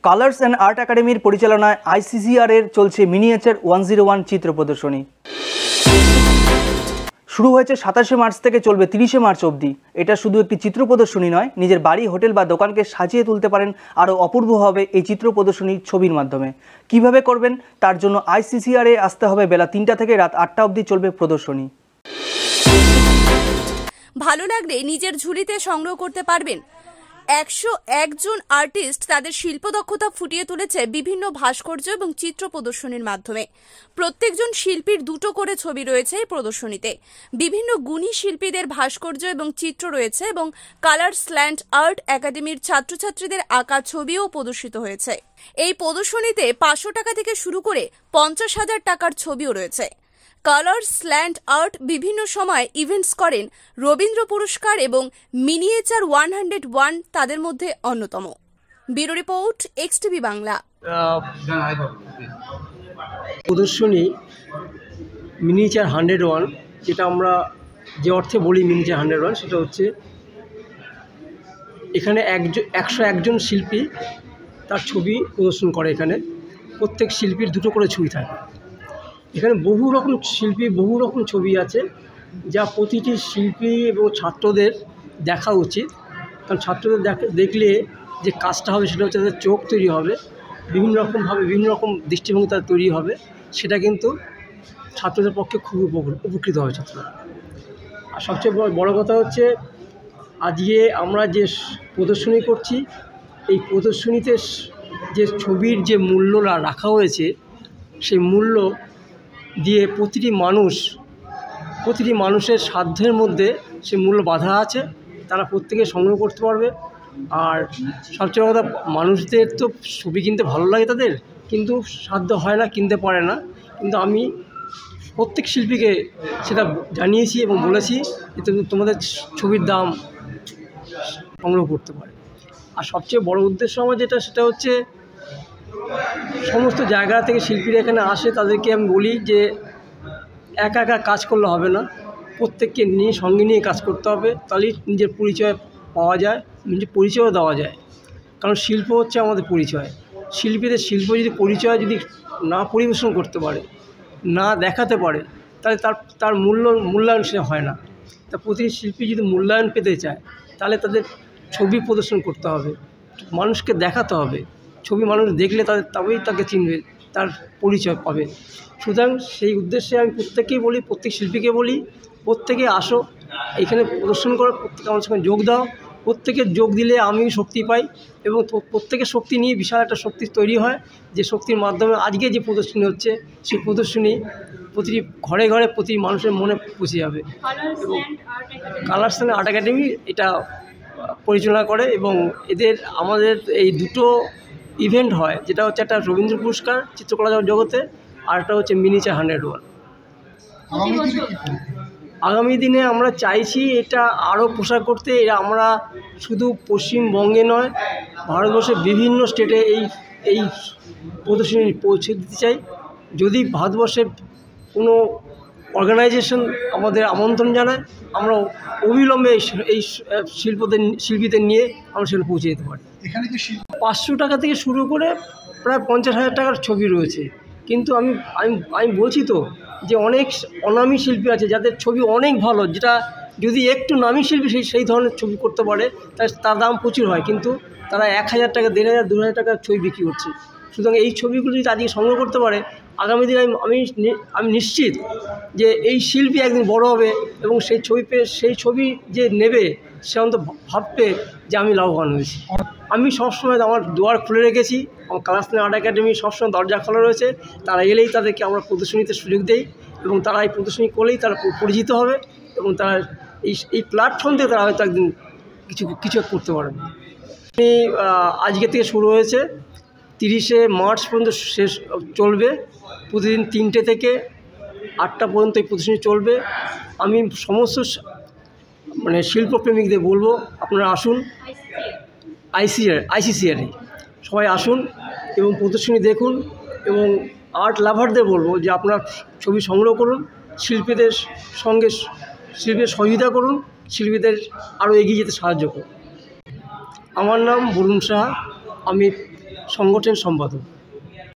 Colours and art একাডেমির পরিচালনায় ICCR এর চলছে মিনিয়েচার 101 চিত্র প্রদর্শনী। শুরু হয়েছে 27শে মার্চ থেকে চলবে 30শে মার্চ অবধি। এটা শুধু একটি চিত্র প্রদর্শনী নয়, নিজের বাড়ি, হোটেল বা দোকানকে সাজিয়ে তুলতে পারেন আরও অপূর্ব হবে এই চিত্র প্রদর্শনী ছবির মাধ্যমে। কিভাবে করবেন তার জন্য আইসিসিআর এ আসতে হবে। বেলা 3টা থেকে রাত 8টা অবধি চলবে প্রদর্শনী। ভালো লাগলে নিজের ঝুলিতে সংগ্রহ করতে পারবেন। 101 জন আর্টিস্ট তাদের শিল্পদক্ষতা ফুটিয়ে তুলেছে বিভিন্ন ভাস্কর্য এবং চিত্র প্রদর্শনীর মাধ্যমে। প্রত্যেকজন শিল্পীর দুটো করে ছবি রয়েছে এই প্রদর্শনীতে। বিভিন্ন গুণী শিল্পীদের ভাস্কর্য এবং চিত্র রয়েছে এবং কালার্স অ্যান্ড আর্ট একাডেমির ছাত্রছাত্রীদের আঁকা ছবিও প্রদর্শিত হয়েছে। এই প্রদর্শনীতে 500 টাকা থেকে শুরু করে 50,000 টাকার ছবিও রয়েছে। কালার্স অ্যান্ড আর্ট বিভিন্ন সময় ইভেন্টস করেন। রবীন্দ্র পুরস্কার এবং মিনিয়েচার 101 তাদের মধ্যে অন্যতম। Bureau report, XTV Bangla. প্রদর্শনী মিনিয়েচার 101, যেটা আমরা যে অর্থে বলি মিনিয়েচার 101, সেটা হচ্ছে এখানে 101 জন শিল্পী তার ছবি প্রদর্শন করে। এখানে প্রত্যেক শিল্পীর দুটো করে ছবি থাকে। এখানে বহু রকম শিল্পী, বহু রকম ছবি আছে, যা প্রতিটি শিল্পী এবং ছাত্রদের দেখা উচিত। কারণ ছাত্রদের দেখলে যে কাজটা হবে সেটা হচ্ছে তাদের চোখ তৈরি হবে, বিভিন্ন রকমভাবে বিভিন্ন রকম দৃষ্টিভঙ্গি তাদের তৈরি হবে। সেটা কিন্তু ছাত্রদের পক্ষে খুব উপকৃত হবে ছাত্ররা। আর সবচেয়ে বড় কথা হচ্ছে আজকে আমরা যে প্রদর্শনী করছি, এই প্রদর্শনীতে যে ছবির যে মূল্যটা রাখা হয়েছে, সেই মূল্য দিয়ে প্রতিটি মানুষের সাধ্যের মধ্যে সে মূল্য বাঁধা আছে। তারা প্রত্যেকে সংগ্রহ করতে পারবে। আর সবচেয়ে কথা, মানুষদের তো ছবি কিনতে ভালো লাগে তাদের, কিন্তু সাধ্য হয় না, কিনতে পারে না। কিন্তু আমি প্রত্যেক শিল্পীকে সেটা জানিয়েছি এবং বলেছি যে তোমাদের ছবির দাম সংগ্রহ করতে পারে। আর সবচেয়ে বড় উদ্দেশ্য আমার সেটা হচ্ছে সমস্ত জায়গা থেকে শিল্পীরা এখানে আসে, তাদেরকে আমি বলি যে একা একা কাজ করলে হবে না, প্রত্যেককে নিয়ে সঙ্গে নিয়ে কাজ করতে হবে। তাহলেই নিজের পরিচয় পাওয়া যায়, নিজের পরিচয়ও দেওয়া যায়। কারণ শিল্প হচ্ছে আমাদের পরিচয়। শিল্পীদের শিল্প যদি পরিচয় যদি না পরিবেশন করতে পারে, না দেখাতে পারে, তাহলে তার মূল্যায়ন সে হয় না। তা প্রতিটি শিল্পী যদি মূল্যায়ন পেতে চায়, তাহলে তাদের ছবি প্রদর্শন করতে হবে, মানুষকে দেখাতে হবে। ছবি মানুষ দেখলে তবেই তাকে চিনবে, তার পরিচয় পাবে। সুতরাং সেই উদ্দেশ্যে আমি প্রত্যেককেই বলি, প্রত্যেক শিল্পীকে বলি, প্রত্যেকে আসো, এখানে প্রদর্শন করো, প্রত্যেকে আমার সঙ্গে যোগ দাও। প্রত্যেকের যোগ দিলে আমি শক্তি পাই এবং প্রত্যেকের শক্তি নিয়ে বিশাল একটা শক্তি তৈরি হয়, যে শক্তির মাধ্যমে আজকে যে প্রদর্শনী হচ্ছে, সেই প্রদর্শনী প্রতিটি ঘরে ঘরে প্রতি মানুষের মনে পৌঁছে যাবে। এবং কালার্স অ্যান্ড আর্ট একাডেমি এটা পরিচালনা করে এবং আমাদের এই দুটো ইভেন্ট হয়, যেটা হচ্ছে একটা রবীন্দ্র পুরস্কার চিত্রকলা জগতে, আর একটা হচ্ছে মিনিয়েচার 101। আগামী দিনে আমরা চাইছি এটা আরও প্রসার করতে। আমরা শুধু পশ্চিমবঙ্গে নয়, ভারতবর্ষের বিভিন্ন স্টেটে এই প্রদর্শনী পৌঁছে দিতে চাই। যদি ভারতবর্ষের কোনো অর্গানাইজেশন আমাদের আমন্ত্রণ জানায়, আমরা অবিলম্বে এই শিল্পীদের নিয়ে আমরা সেখানে পৌঁছে যেতে পারি। এখানে কি 500 টাকা থেকে শুরু করে প্রায় 50,000 টাকার ছবি রয়েছে। কিন্তু আমি বলছি তো যে অনেক অনামী শিল্পী আছে যাদের ছবি অনেক ভালো, যেটা যদি একটু নামী শিল্পী সেই ধরনের ছবি করতে পারে, তার দাম প্রচুর হয়, কিন্তু তারা 1,000 টাকা, 1,500, 2,000 টাকার ছবি বিক্রি করছে। সুতরাং এই ছবিগুলো যদি আজকে সংগ্রহ করতে পারে, আগামী দিনে আমি নিশ্চিত যে এই শিল্পী একদিন বড় হবে এবং সেই ছবি যে নেবে, সে অন্তত ভাববে যে আমি লাভবান হয়েছি। আমি সবসময় আমার দুয়ার খুলে রেখেছি। আমার কালার্স অ্যান্ড আর্ট একাডেমি সবসময় দরজা খোলা রয়েছে। তারা এলেই তাদেরকে আমরা প্রদর্শনীতে সুযোগ দেই এবং তারা এই প্রদর্শনী করলেই তারা পরিচিত হবে এবং তারা এই প্ল্যাটফর্ম থেকে তারা হয়তো একদিন কিছু করতে পারবে। আজকে থেকে শুরু হয়েছে, 30শে মার্চ পর্যন্ত শেষ চলবে। প্রতিদিন 3টে থেকে 8টা পর্যন্ত এই প্রদর্শনী চলবে। আমি সমস্ত শিল্পপ্রেমিকদের বলবো, আপনারা আসুন, আইসিসিআর সবাই আসুন এবং প্রদর্শনী দেখুন। এবং আর্ট লাভারদের বলবো যে আপনারা ছবি সংগ্রহ করুন, শিল্পীদের সঙ্গে সহযোগিতা করুন, শিল্পীদের আরও এগিয়ে যেতে সাহায্য করুন। আমার নাম বরুণ সাহা, আমি সংগঠন সম্পাদক।